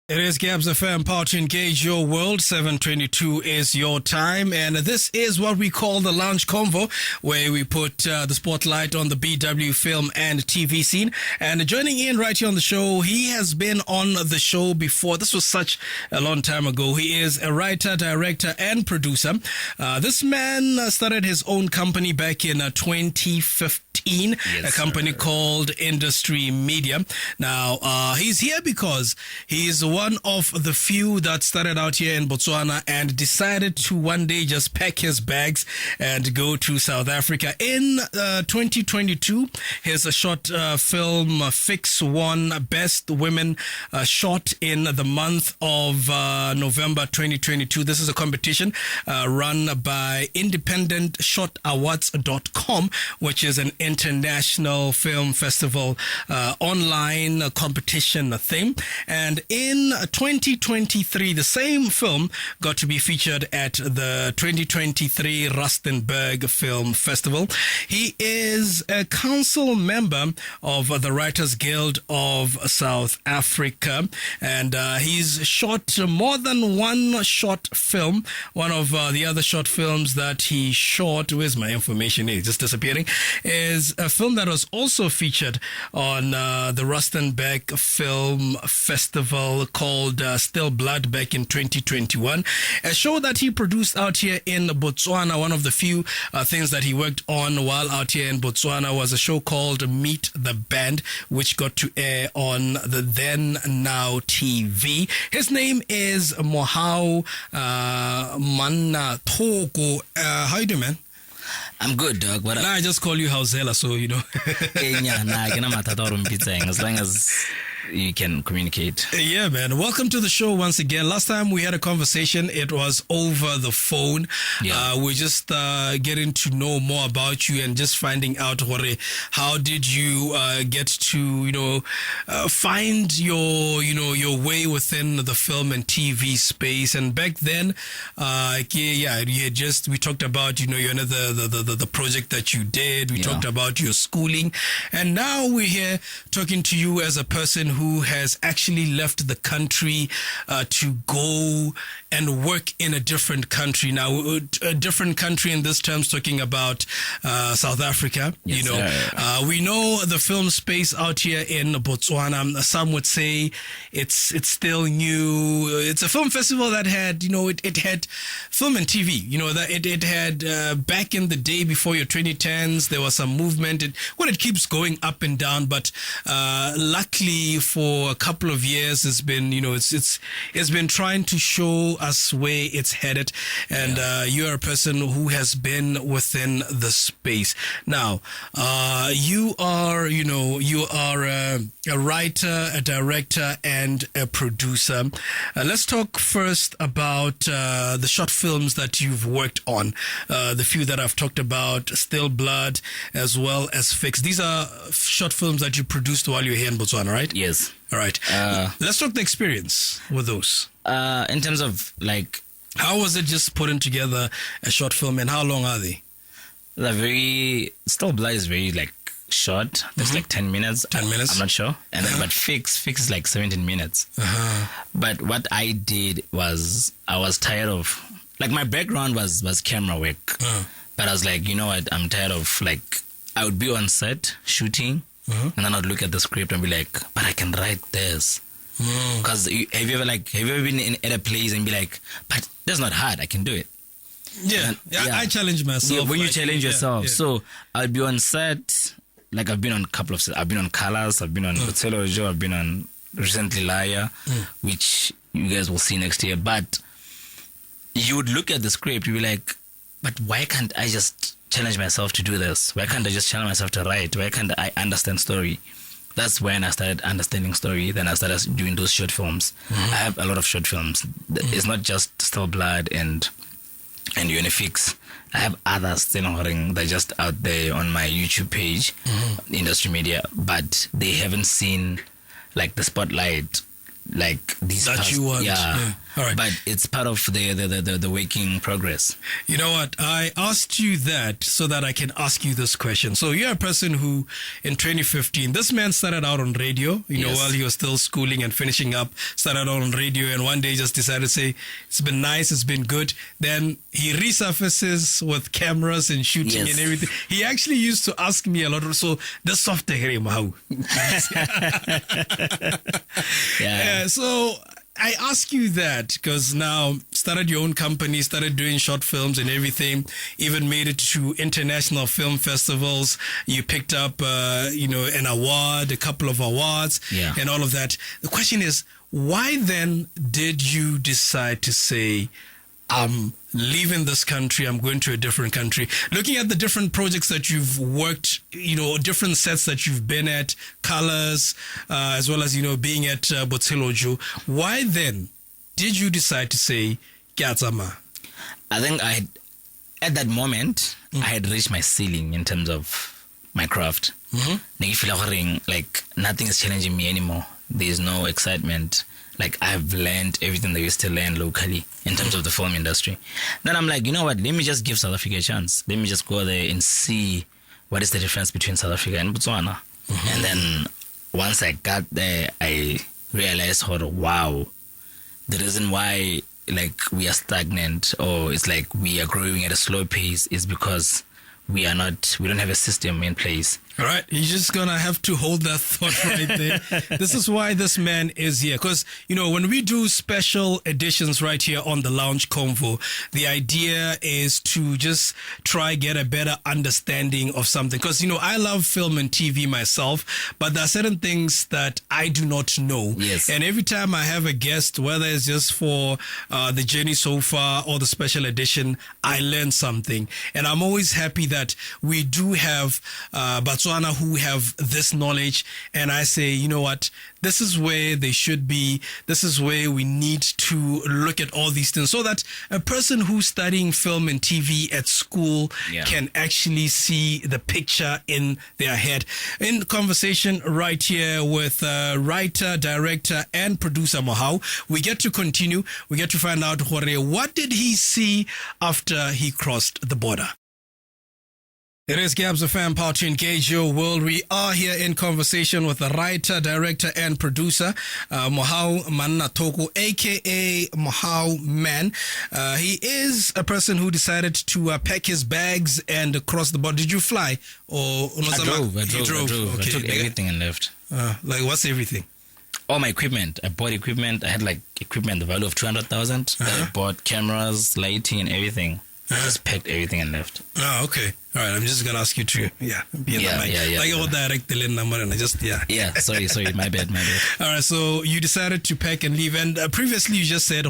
It is Gabz FM, power to engage your world. 7:22 is your time, and this is what we call the Lounge Convo, where we put the spotlight on the BW film and TV scene. And joining in right here on the show, he has been on the show before. This was such a long time ago. He is a writer, director, and producer. This man started his own company back in 2015, a company called Industry Media. Now, he's here because he's one of the few that started out here in Botswana and decided to one day just pack his bags and go to South Africa. In 2022, his short film Fix won Best Women Shot in the month of November 2022. This is a competition run by IndependentShotAwards.com, which is an international film festival online competition thing. And in 2023, the same film got to be featured at the 2023 Rustenburg Film Festival. He is a council member of the Writers Guild of South Africa, and he's shot more than one short film. One of the other short films that he shot, where's my information? It's just disappearing, is a film that was also featured on the Rustenburg Film Festival called Still Blood back in 2021. A show that he produced out here in Botswana. One of the few things that he worked on while out here in Botswana was a show called Meet the Band, which got to air on the Then Now TV. His name is Mohau Mannathoko. How you doing, man? I'm good, dog. But I just call you Hauzela, so you know. As long as you can communicate. Yeah, man. Welcome to the show once again. Last time we had a conversation, it was over the phone. Yeah. We're just getting to know more about you and just finding out how did you get to find your way within the film and TV space. And back then, we talked about the project that you did. We talked about your schooling, and now we're here talking to you as a person who has actually left the country to go and work in a different country. Now, a different country in this terms, talking about South Africa. Yes, we know the film space out here in Botswana. Some would say it's still new. It's a film festival that had, it had film and TV. That it had back in the day before your 2010s, there was some movement. It keeps going up and down, but luckily for a couple of years, it's been, it's been trying to show us where it's headed, and you're a person who has been within the space. Now, you are a writer, a director, and a producer. Let's talk first about the short films that you've worked on. The few that I've talked about, Still Blood, as well as Fix. These are short films that you produced while you were here in Botswana, right? Yes. All right. Let's talk the experience with those. In terms of how was it just putting together a short film, and how long are they? Still Blood is very short. It's 10 minutes. 10 minutes? I'm not sure. And then, but Fix is 17 minutes. But what I did was I was tired of, my background was camera work. But I was like, you know what? I'm tired of I would be on set shooting. And then I'd look at the script and be like, but I can write this. Because have you ever been at a place and be like, but that's not hard, I can do it. Yeah, I challenge myself. Yeah, when you challenge yourself. Yeah. So I'd be on set, I've been on a couple of sets. I've been on Colors, I've been on Hotel Ojo, I've been on recently Liar, which you guys will see next year. But you would look at the script, you'd be like, but why can't I just challenge myself to do this? Why can't I just challenge myself to write? Why can't I understand story? That's when I started understanding story. Then I started doing those short films. I have a lot of short films. It's not just Still Blood and Unifix. I have others that are just out there on my YouTube page, Industry Media, but they haven't seen the spotlight these that you want. All right. But it's part of the working progress. You know what? I asked you that so that I can ask you this question. So you're a person who, in 2015, this man started out on radio, you know, Yes. while he was still schooling and finishing up, started out on radio, and one day just decided to say, it's been nice, it's been good. Then he resurfaces with cameras and shooting Yes. and everything. He actually used to ask me a lot of, so the software here, Mohau. Yeah. So I ask you that because now started your own company, started doing short films and everything, even made it to international film festivals. You picked up, an award, a couple of awards, Yeah. and all of that. The question is, why then did you decide to say, I'm leaving this country, I'm going to a different country? Looking at the different projects that you've worked, different sets that you've been at, colors, as well as, being at Botswana, why then did you decide to say, Kiatsama? I think at that moment, I had reached my ceiling in terms of my craft. Like nothing is challenging me anymore. There's no excitement. Like I've learned everything that I used to learn locally in terms of the film industry. Then I'm like, you know what? Let me just give South Africa a chance. Let me just go there and see what is the difference between South Africa and Botswana. And then once I got there, I realized, wow, the reason why like we are stagnant or it's like we are growing at a slow pace is because we don't have a system in place. All right, you're just gonna have to hold that thought right there. This is why this man is here, because when we do special editions right here on the Lounge Convo, the idea is to just try get a better understanding of something. Because I love film and TV myself, but there are certain things that I do not know. Yes. And every time I have a guest, whether it's just for the journey so far or the special edition, I learn something, and I'm always happy that we do have Botswana who have this knowledge, and I say, you know what, this is where they should be, this is where we need to look at all these things so that a person who's studying film and TV at school can actually see the picture in their head. In conversation right here with writer, director and producer Mohau, we get to continue, we get to find out what did he see after he crossed the border. It is Gabz FM, power to engage your world. We are here in conversation with the writer, director, and producer, Mohau Mannathoko, aka Mohau Man. He is a person who decided to pack his bags and cross the border. Did you fly? Or I drove. Okay. I took everything and left. Like what's everything? All my equipment. I bought equipment. I had like equipment the value of 200,000. I bought cameras, lighting, and everything. I just packed everything and left. Oh, okay. All right. I'm just going to ask you to, be in the mic. Like, all direct the lane number and I just, Yeah, sorry. My bad. All right. So you decided to pack and leave. And previously you just said,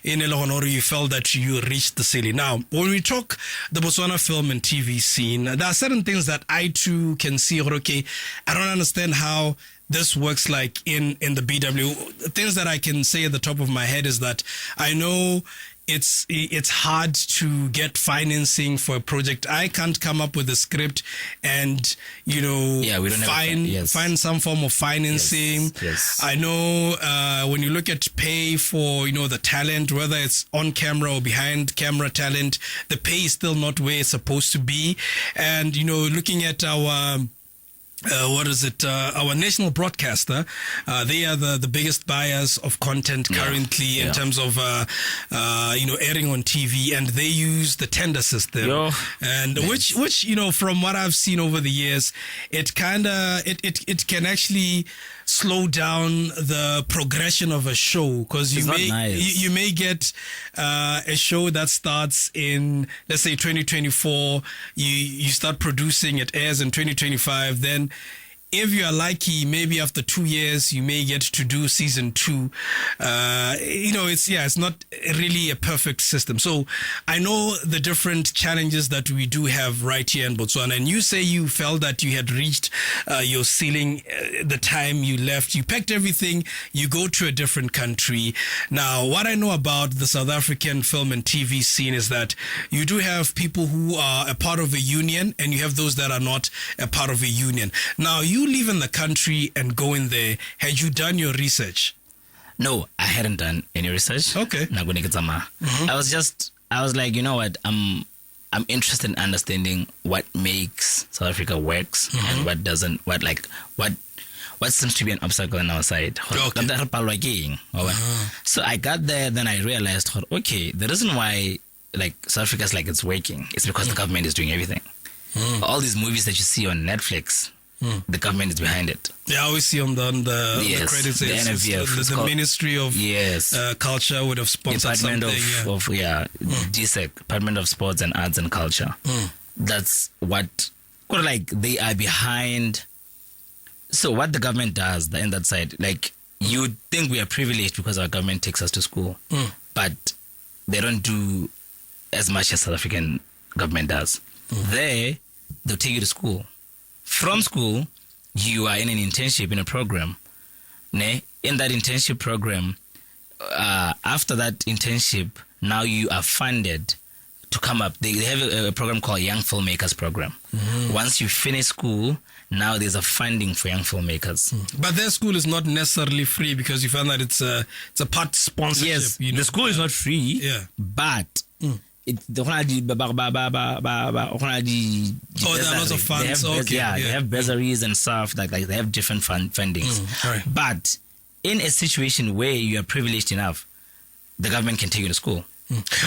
in El you felt that you reached the ceiling. Now, when we talk the Botswana film and TV scene, there are certain things that I too can see, okay, I don't understand how this works like in the BW. Things that I can say at the top of my head is that I know it's hard to get financing for a project. I can't come up with a script and we don't find some form of financing. Yes. I know when you look at pay for the talent, whether it's on camera or behind camera talent, the pay is still not where it's supposed to be. And looking at our our national broadcaster, they are the biggest buyers of content currently in terms of airing on TV, and they use the tender system. And which from what I've seen over the years, it can actually slow down the progression of a show, because you may get a show that starts in, let's say, 2024, you start producing, it airs in 2025, then if you are lucky, maybe after 2 years, you may get to do season 2. It's not really a perfect system. So I know the different challenges that we do have right here in Botswana. And you say you felt that you had reached your ceiling the time you left. You packed everything. You go to a different country. Now, what I know about the South African film and TV scene is that you do have people who are a part of a union, and you have those that are not a part of a union. Now, you live in the country and go in there. Had you done your research? No, I hadn't done any research. Okay. I was like, you know what? I'm interested in understanding what makes South Africa works and what doesn't. What seems to be an obstacle on our side. Okay. So I got there, then I realized, okay, the reason why like South Africa is like it's working is because the government is doing everything. All these movies that you see on Netflix, the government is behind it. Yeah, I always see on the credits, the NFVF, the Ministry of Culture would have sponsored Department something. DSEC, Department of Sports and Arts and Culture. That's what, like, they are behind. So what the government does in that side, like, you think we are privileged because our government takes us to school, but they don't do as much as South African government does. There, they'll take you to school. From school, you are in an internship in a program. In that internship program, after that internship, now you are funded to come up. They have a program called Young Filmmakers Program. Once you finish school, now there's a funding for young filmmakers. But their school is not necessarily free because you find that it's a part sponsorship. Yes, the school is not free. Yeah, but there are lots of funds. They have bursaries and stuff like they have different fundings. Right. But in a situation where you are privileged enough, the government can take you to school.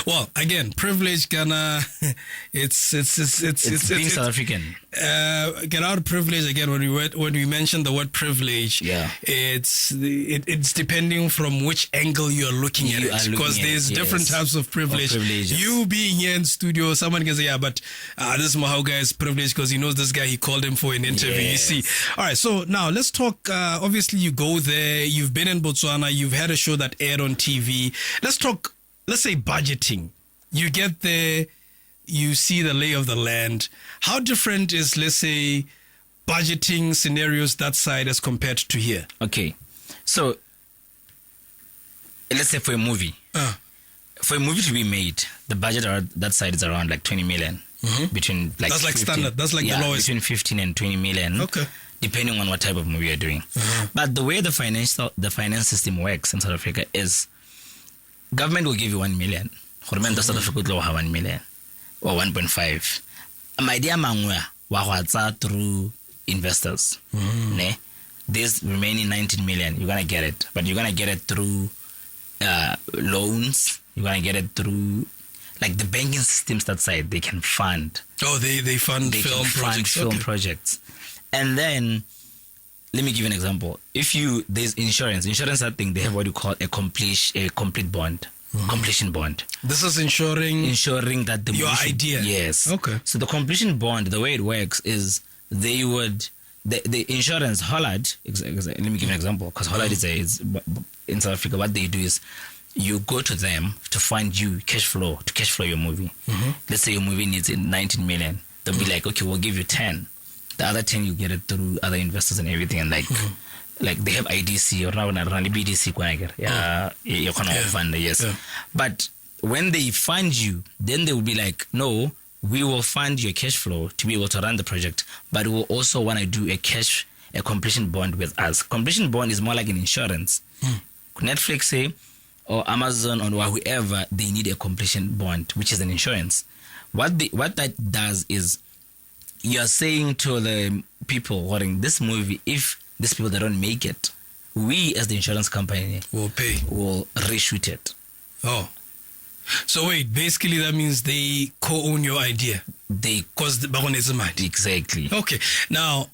Well, again, privilege Ghana. It's being South African. Get out of privilege again. When we mention the word privilege, it's depending from which angle you are looking at it, because there's different types of privilege. You being here in studio, someone can say, but this Mohau guy is privileged because he knows this guy. He called him for an interview. You see. All right. So now let's talk. Obviously, you go there. You've been in Botswana. You've had a show that aired on TV. Let's talk. Let's say budgeting. You get there, you see the lay of the land. How different is, let's say, budgeting scenarios that side as compared to here? Okay. So, let's say for a movie. For a movie to be made, the budget that side is around like 20 million. Between like that's like 15, standard. That's like the lowest. Between 15 and 20 million. Okay. Depending on what type of movie you're doing. But the way the finance system works in South Africa is government will give you 1 million. Government of South Africa will have 1 million or 1.5. My dear Mangwa, wahwatsa through investors. This remaining 19 million, you're gonna get it, but you're gonna get it through loans. You're gonna get it through like the banking systems that side. They can fund. Oh, they fund film projects. Film projects, and then. Let me give you an example. There's insurance that thing, they have what you call a complete bond, completion bond. This is ensuring that your idea. Yes. Okay. So the completion bond, the way it works is they would the insurance Hollard. Let me give you an example because Hollard is in South Africa. What they do is you go to them to fund you cash flow your movie. Let's say your movie needs 19 million. They'll be like, okay, we'll give you 10. The other 10 you get it through other investors and everything, and like they have IDC or BDC, you can fund, yes. But when they fund you, then they will be like, no, we will fund your cash flow to be able to run the project, but we will also want to do a completion bond with us. Completion bond is more like an insurance. Netflix say, or Amazon or whoever, they need a completion bond, which is an insurance. What that does is you're saying to the people watching this movie, if these people, they don't make it, we as the insurance company will reshoot it. Oh. So wait, basically that means they co-own your idea. Because the Baron is a mind. Exactly. Okay. Now,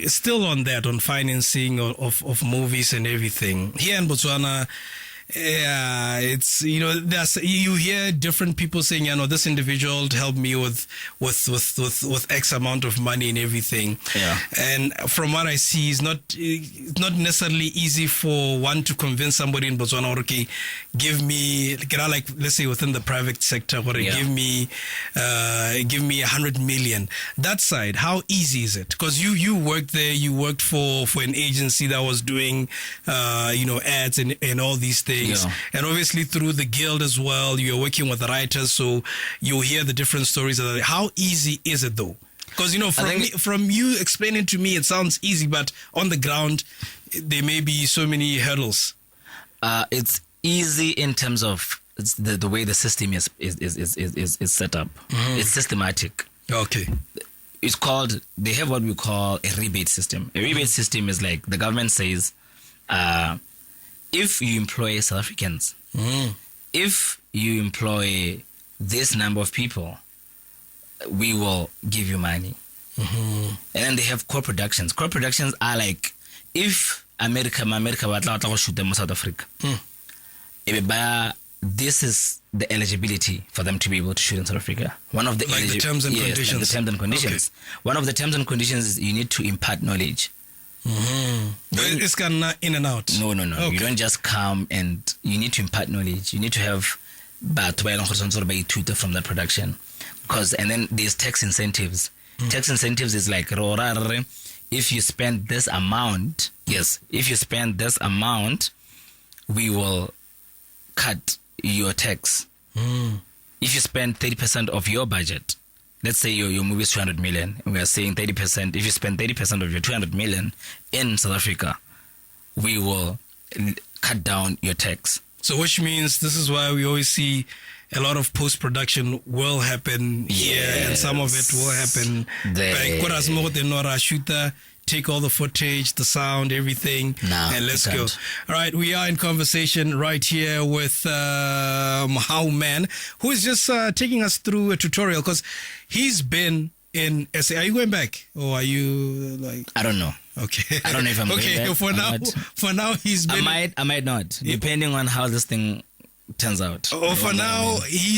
still on that, on financing of movies and everything. Here in Botswana, it's, you hear different people saying, this individual helped me with X amount of money and everything. Yeah. And from what I see, it's not necessarily easy for one to convince somebody in Botswana, okay, give me, like, let's say within the private sector, or give me 100 million. That side, how easy is it? Because you worked there, you worked for an agency that was doing, ads and all these things. Yeah. And obviously through the guild as well, you're working with the writers, so you hear the different stories. How easy is it though? Because from you explaining to me, it sounds easy, but on the ground, there may be so many hurdles? It's easy in terms of the way the system is set up. It's systematic. Okay. It's called, they have what we call a rebate system. A rebate system is like the government says, if you employ South Africans, if you employ this number of people, we will give you money. And then they have core productions. Core productions are like, if America will shoot them in South Africa, this is the eligibility for them to be able to shoot in South Africa. One of the the terms and conditions. Like the terms and conditions. Okay. One of the terms and conditions is you need to impart knowledge. It's gonna in and out. No. Okay. You don't just come, and you need to impart knowledge. You need to have from that production, and then there's tax incentives. Tax incentives is like, if you spend this amount, we will cut your tax. If you spend 30% of your budget, let's say your movie is 200 million, and we are saying 30%, if you spend 30% of your 200 million in South Africa, we will cut down your tax. So which means this is why we always see a lot of post-production will happen here, and some of it will happen there. Shooter, take all the footage, the sound, everything, and let's go. All right, we are in conversation right here with Mohau Man, who is just taking us through a tutorial, because he's been in SA. Are you going back, or are you like? I don't know. Okay. I don't know if I'm going back. For now, he's been. I might not, depending on how this thing turns out. For now, he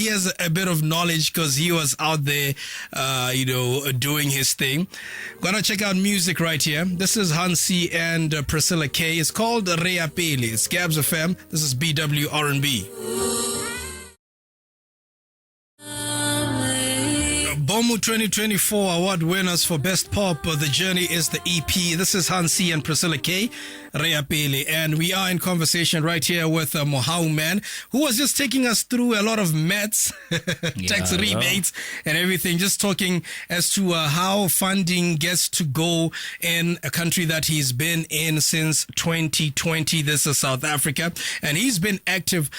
has a bit of knowledge because he was out there, doing his thing. Gonna check out music right here. This is Hansi and Priscilla K. It's called Rea Pele. It's Gabz FM. This is BW R&B. Bomu 2024 award winners for Best Pop. The Journey is the EP. This is Hansi and Priscilla K. Rea Pele. And we are in conversation right here with Mohau Man, who was just taking us through a lot of maths, tax rebates and everything, just talking as to how funding gets to go in a country that he's been in since 2020. This is South Africa. And he's been active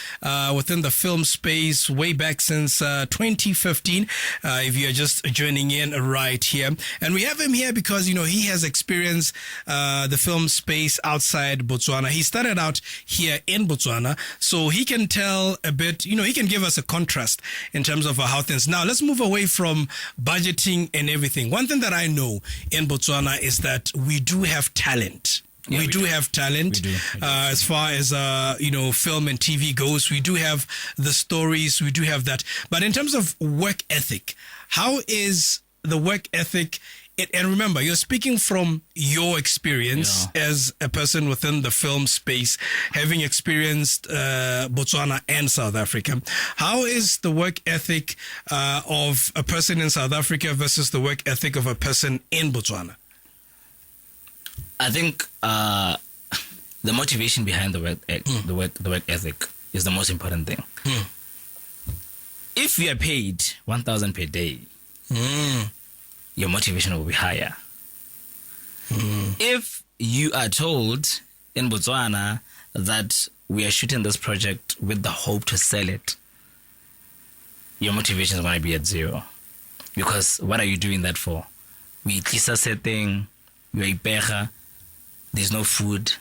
within the film space way back since 2015. If you're just joining in right here. And we have him here because, he has experienced the film space outside Botswana. He started out here in Botswana, so he can tell a bit, he can give us a contrast in terms of how things. Now, let's move away from budgeting and everything. One thing that I know in Botswana is that we do have talent. Yeah, we do have talent. We do. As far as film and TV goes, we do have the stories, we do have that. But in terms of work ethic, how is the work ethic? And remember, you're speaking from your experience as a person within the film space, having experienced Botswana and South Africa. How is the work ethic of a person in South Africa versus the work ethic of a person in Botswana? I think the motivation behind the work ethic is the most important thing. If you are paid 1,000 per day, your motivation will be higher. If you are told in Botswana that we are shooting this project with the hope to sell it, your motivation is going to be at zero. Because what are you doing that for? We tisa setting, you're a becha, there's no food,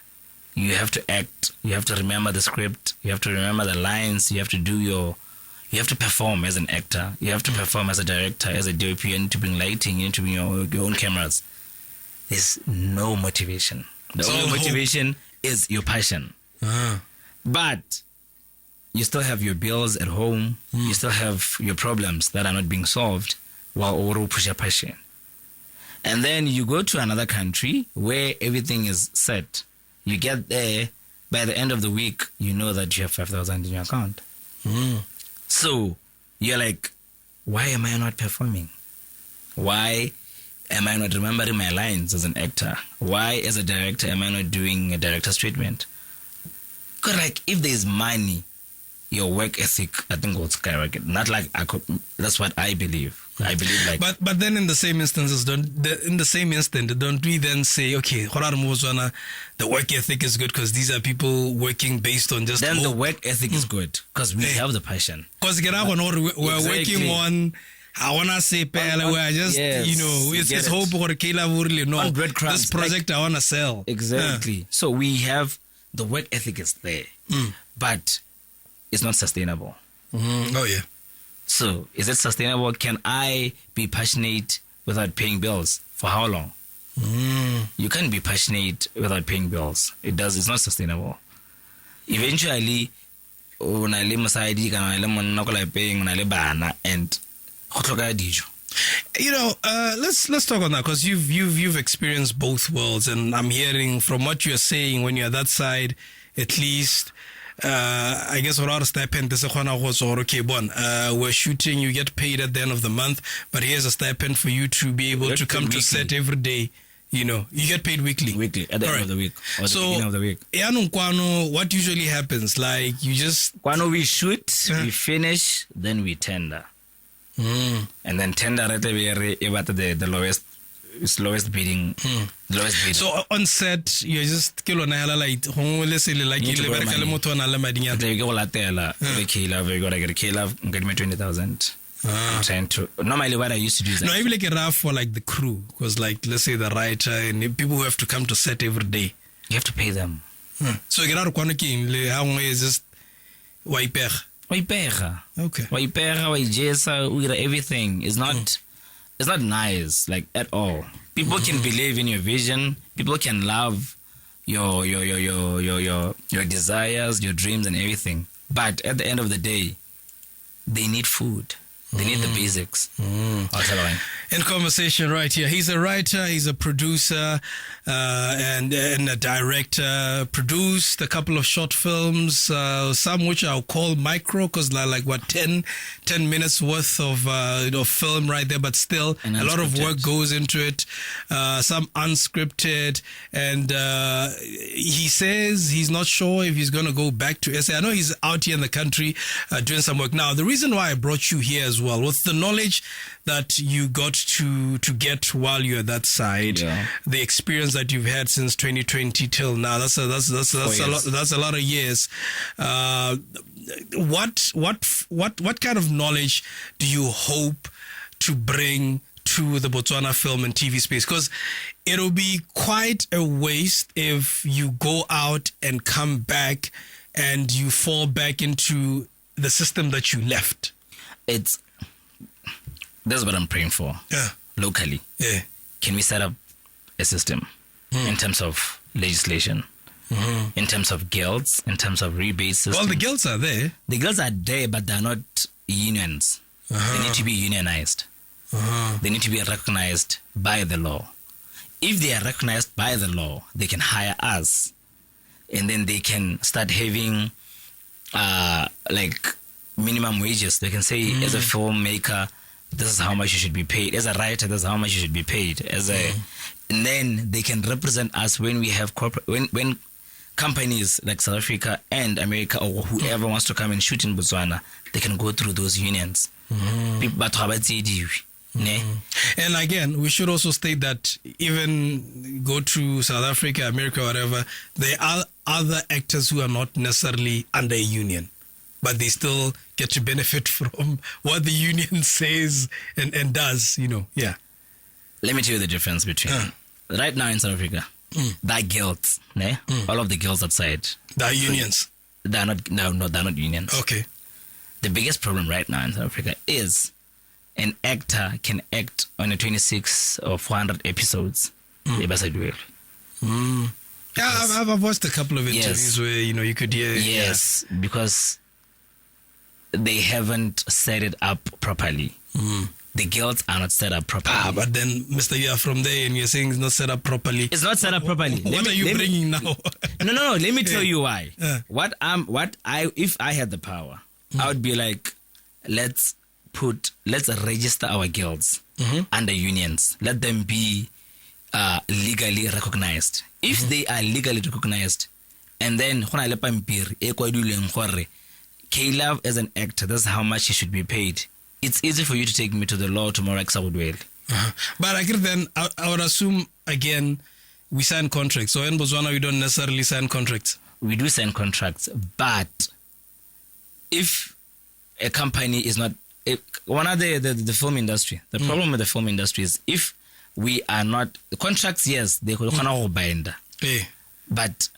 you have to act, you have to remember the script, you have to remember the lines, you have to perform as an actor, you have to perform as a director, as a DOP, you need to bring lighting, you need to bring your own cameras. There's no motivation. The only motivation is your passion. But you still have your bills at home, you still have your problems that are not being solved while you push your passion. And then you go to another country where everything is set. You get there, by the end of the week, you know that you have 5,000 in your account. So you're like, why am I not performing? Why am I not remembering my lines as an actor? Why, as a director, am I not doing a director's treatment? Because if there's money, your work ethic, I think, will skyrocket. Not like that's what I believe. I believe like. But then in the same instances, don't we then say, okay, the work ethic is good because these are people working based on just then hope. the work ethic is good because we have the passion. Because we're working on. I wanna say, we're just it's hope for Kayla no. On breadcrumbs, this project I wanna sell. Exactly. So we have the work ethic is there, but it's not sustainable. Oh yeah. So is it sustainable? Can I be passionate without paying bills? For how long? You can't be passionate without paying bills. It's not sustainable. Eventually, when I live inside, and let's talk on that because you've experienced both worlds, and I'm hearing from what you're saying when you're that side, at least. I guess without a stipend, we're shooting, you get paid at the end of the month, but here's a stipend for you to be able to come to set every day. You get paid weekly. Weekly, at the end of the week. Or the beginning of the week. What usually happens? Like, you just... we shoot, we finish, then we tender. And then tender, the lowest bidding. Lowest bidding. So on set, you're just kill on like let's say like we gotta get a K-Love and get me 20,000. I'm trying to normally what I used to do is no, even like a rough for like the crew, because like let's say the writer and people who have to come to set every day, you have to pay them. So get out of Kwanakin, how is just wiper. Okay. Everything is not. It's not nice, like at all. People can believe in your vision. People can love your desires, your dreams, and everything. But at the end of the day, they need food. They need the basics. I'll tell you. In conversation right here, he's a writer, he's a producer, and a director. Produced a couple of short films, some which I'll call micro, because like what 10 minutes worth of film right there, but still a lot of work goes into it. Some unscripted, and he says he's not sure if he's going to go back to SA. I know he's out here in the country doing some work. Now, the reason why I brought you here as well was the knowledge that you got to get while you're at that side, the experience that you've had since 2020 till now. That's a lot of years. What kind of knowledge do you hope to bring to the Botswana film and TV space? Because it'll be quite a waste if you go out and come back and you fall back into the system that you left. That's what I'm praying for. Locally. Can we set up a system in terms of legislation, in terms of guilds, in terms of rebate systems? Well, the guilds are there. The guilds are there, but they're not unions. They need to be unionized. They need to be recognized by the law. If they are recognized by the law, they can hire us, and then they can start having like minimum wages. They can say, as a filmmaker, this is how much you should be paid. As a writer, this is how much you should be paid. And then they can represent us when we have when companies like South Africa and America or whoever wants to come and shoot in Botswana, they can go through those unions. And again, we should also state that even go to South Africa, America, whatever, there are other actors who are not necessarily under a union, but they still get to benefit from what the union says and does, Let me tell you the difference between right now in South Africa, the guilds, all of the guilds outside. The unions. They're not unions. Okay. The biggest problem right now in South Africa is an actor can act on a 26 or 400 episodes. Yeah, I've watched a couple of interviews where, you could hear. Yes, because they haven't set it up properly. The guilds are not set up properly. But then, Mr. You are from there and you're saying it's not set up properly. It's not set up properly. What are you bringing now? No. Let me tell you why. If I had the power, I would be like, let's register our guilds under unions. Let them be legally recognized. If they are legally recognized, and then K-Love as an actor, that's how much he should be paid. it's easy for you to take me to the law tomorrow, But I guess then I would assume again we sign contracts. So in Botswana we don't necessarily sign contracts. We do sign contracts, but if a company is not one of the film industry, the problem with the film industry is if we are not contracts, yes, they could bind, but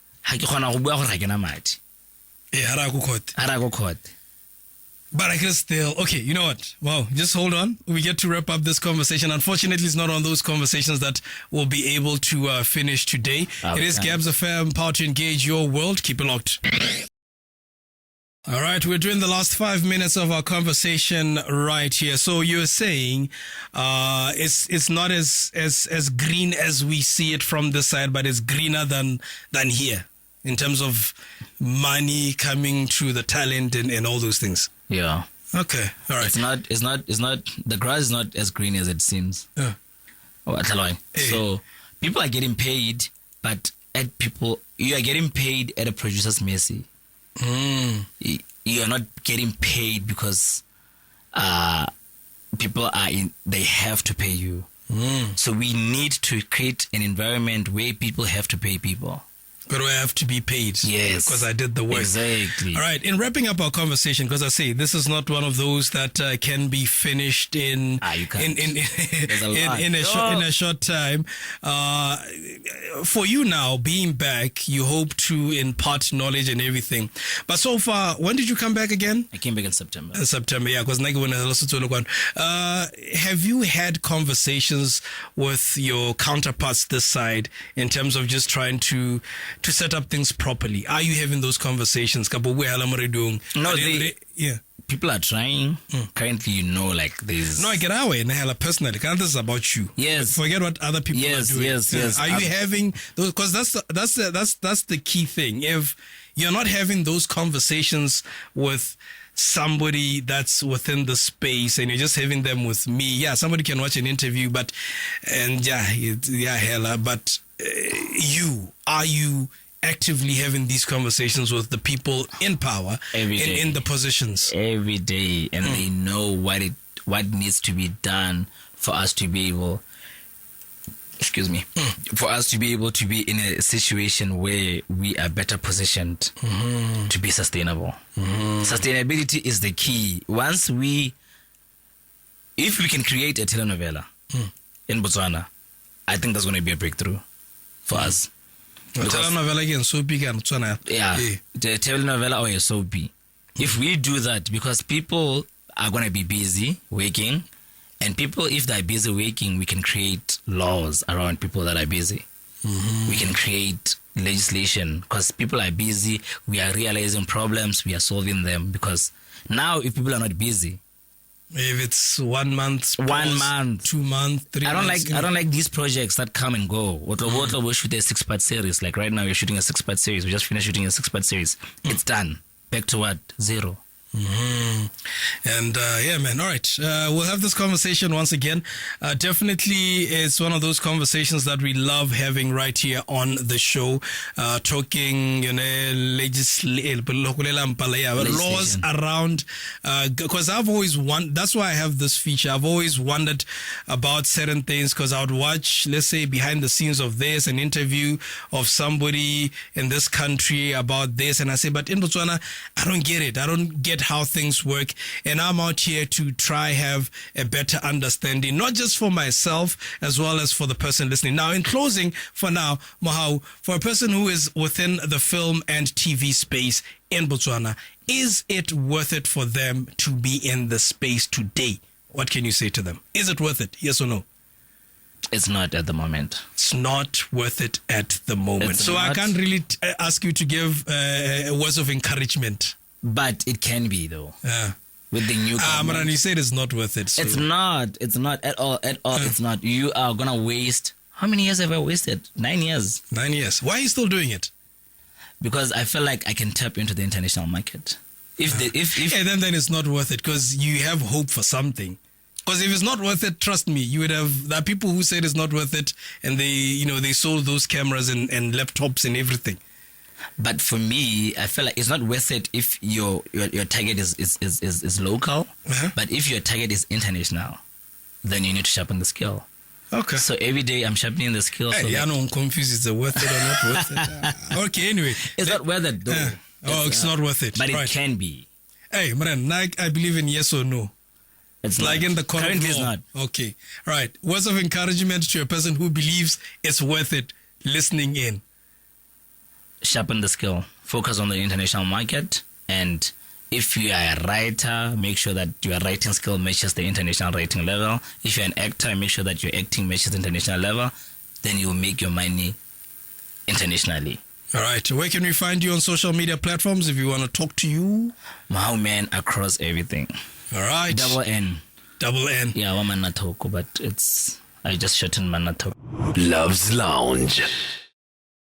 But I guess still, okay, you know what? Wow, just hold on. We get to wrap up this conversation. Unfortunately, it's not on those conversations that we'll be able to finish today. It is Gabz FM, power to engage your world. Keep it locked. All right, we're doing the last 5 minutes of our conversation right here. So you're saying it's not as green as we see it from this side, but it's greener than here in terms of money coming to the talent and all those things. Yeah. Okay. All right. It's not. The grass is not as green as it seems. Yeah. So people are getting paid, but you are getting paid at a producer's mercy. You are not getting paid because people are they have to pay you. So we need to create an environment where people have to pay people. But we have to be paid. Yes. Because I did the work. Exactly. All right. In wrapping up our conversation, because I say this is not one of those that can be finished in you can't. in a short time. For you now, being back, you hope to impart knowledge and everything. But so far, when did you come back again? I came back in September. September, yeah. Because have you had conversations with your counterparts this side in terms of just trying to set up things properly? Are you having those conversations? No, people are trying. Currently, there's... No, I get our way, personally. This is about you. Yes. Forget what other people are doing. Yes. Are you having those? Because that's the key thing. If you're not having those conversations with somebody that's within the space and you're just having them with me, somebody can watch an interview, but are you actively having these conversations with the people in power in the positions every day, and they know what needs to be done for us to be able for us to be able to be in a situation where we are better positioned to be sustainable. Sustainability is the key. If we can create a telenovela in Botswana, I think that's going to be a breakthrough for us. Telenovela again, soapy can the telenovela or a soapy. If we do that, because people are going to be busy working, and people, if they're busy working, we can create laws around people that are busy. We can create legislation because people are busy. We are realizing problems. We are solving them, because now if people are not busy, if it's 1 month, 1 month, 2 months, 3 months. I don't like these projects that come and go. We shoot a 6-part series. Like right now, we're shooting a 6-part series. We just finished shooting a 6-part series. It's done. Back to what? 0. And man, all right, we'll have this conversation once again. Definitely it's one of those conversations that we love having right here on the show, talking laws around, because I've always wondered, that's why I have this feature. I've always wondered about certain things, because I would watch, let's say, behind the scenes of this, an interview of somebody in this country about this, and I say, but in Botswana, I don't get it. I don't get how things work, and I'm out here to try have a better understanding, not just for myself as well as for the person listening. Now, in closing, for now, Mohau, for a person who is within the film and TV space in Botswana, is it worth it for them to be in the space today? What can you say to them? Is it worth it? Yes or no? It's not at the moment. It's not worth it at the moment. So I can't really ask you to give words of encouragement. But it can be, though. With the new government. You said it's not worth it. So. It's not at all. It's not. You are going to waste... How many years have I wasted? 9 years. 9 years. Why are you still doing it? Because I feel like I can tap into the international market. Then it's not worth it, because you have hope for something. Because if it's not worth it, trust me, you would have... There are people who said it's not worth it, and they sold those cameras and laptops and everything. But for me, I feel like it's not worth it if your target is local. But if your target is international, then you need to sharpen the skill. Okay. So every day I'm sharpening the skill. Hey, so I'm confused. Is it worth it or not worth it? Okay, anyway. It's not worth it though. It's not worth it. But right. it can be. Hey, man, I believe in yes or no. It's like not. in the Currently it's not. Okay. Right. Words of encouragement to a person who believes it's worth it listening in. Sharpen the skill. Focus on the international market. And if you are a writer, make sure that your writing skill matches the international writing level. If you're an actor, make sure that your acting matches the international level. Then you'll make your money internationally. All right. Where can we find you on social media platforms if you want to talk to you? Mohau Man across everything. All right. Double N. Yeah, Mohau Mannathoko, but I just shortened Mannathoko. Love's Lounge.